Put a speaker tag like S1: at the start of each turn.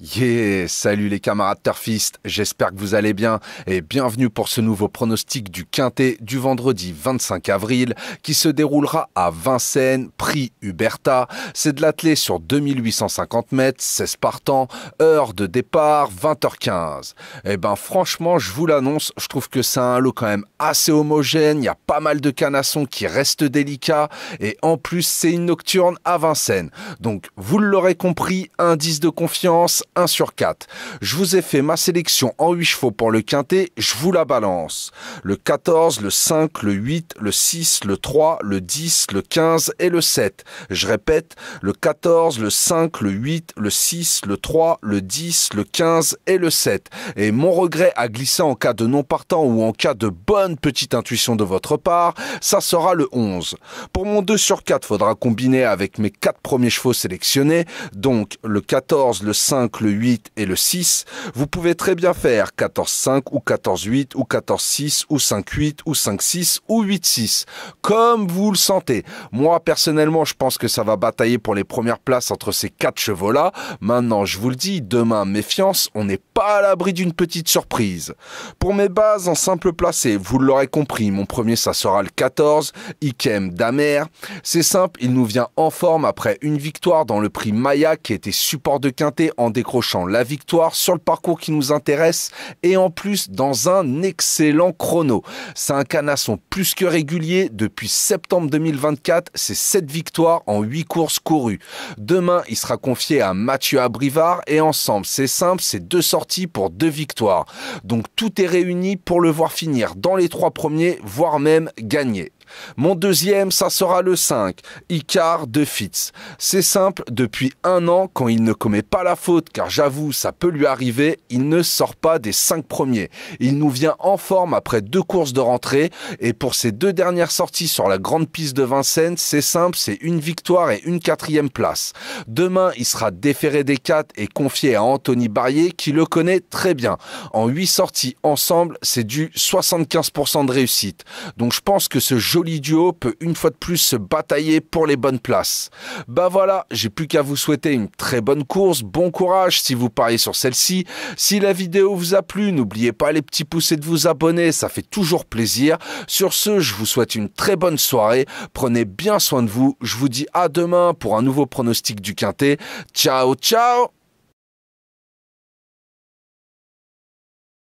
S1: Yeah, salut les camarades turfistes, j'espère que vous allez bien et bienvenue pour ce nouveau pronostic du Quintet du vendredi 25 avril qui se déroulera à Vincennes, prix Huberta. C'est de l'attelé sur 2850 mètres, 16 partants, heure de départ 20h15. Eh ben franchement, je vous l'annonce, je trouve que c'est un lot quand même assez homogène, il y a pas mal de canassons qui restent délicats et en plus c'est une nocturne à Vincennes. Donc vous l'aurez compris, indice de confiance 1 sur 4. Je vous ai fait ma sélection en 8 chevaux pour le quintet, je vous la balance. Le 14, le 5, le 8, le 6, le 3, le 10, le 15 et le 7. Je répète, le 14, le 5, le 8, le 6, le 3, le 10, le 15 et le 7. Et mon regret à glisser en cas de non partant ou en cas de bonne petite intuition de votre part, ça sera le 11. Pour mon 2 sur 4, faudra combiner avec mes 4 premiers chevaux sélectionnés, donc le 14, le 5, le 8 et le 6, vous pouvez très bien faire 14-5 ou 14-8 ou 14-6 ou 5-8 ou 5-6 ou 8-6, comme vous le sentez. Moi, personnellement, je pense que ça va batailler pour les premières places entre ces 4 chevaux-là. Maintenant, je vous le dis, demain, méfiance, on n'est pas à l'abri d'une petite surprise. Pour mes bases en simple placé, vous l'aurez compris, mon premier, ça sera le 14, Ikem Damer. C'est simple, il nous vient en forme après une victoire dans le prix Maya qui était support de quintet en décrochant la victoire sur le parcours qui nous intéresse et en plus dans un excellent chrono. C'est un canasson plus que régulier. Depuis septembre 2024, c'est 7 victoires en 8 courses courues. Demain, il sera confié à Mathieu Abrivard et ensemble, c'est simple, c'est 2 sorties pour 2 victoires. Donc tout est réuni pour le voir finir dans les 3 premiers, voire même gagner. Mon deuxième, ça sera le 5, Icar de Fitz. C'est simple, depuis 1 an, quand il ne commet pas la faute, car j'avoue, ça peut lui arriver, il ne sort pas des 5 premiers. Il nous vient en forme après 2 courses de rentrée, et pour ses 2 dernières sorties sur la grande piste de Vincennes, c'est simple, c'est une victoire et une 4e place. Demain, il sera déféré des 4 et confié à Anthony Barrier, qui le connaît très bien. En 8 sorties ensemble, c'est du 75% de réussite. Donc je pense que ce joli duo peut une fois de plus se batailler pour les bonnes places. Bah voilà, j'ai plus qu'à vous souhaiter une très bonne course, bon courage si vous pariez sur celle-ci. Si la vidéo vous a plu, n'oubliez pas les petits pouces et de vous abonner, ça fait toujours plaisir. Sur ce, je vous souhaite une très bonne soirée, prenez bien soin de vous, je vous dis à demain pour un nouveau pronostic du Quintet. Ciao, ciao!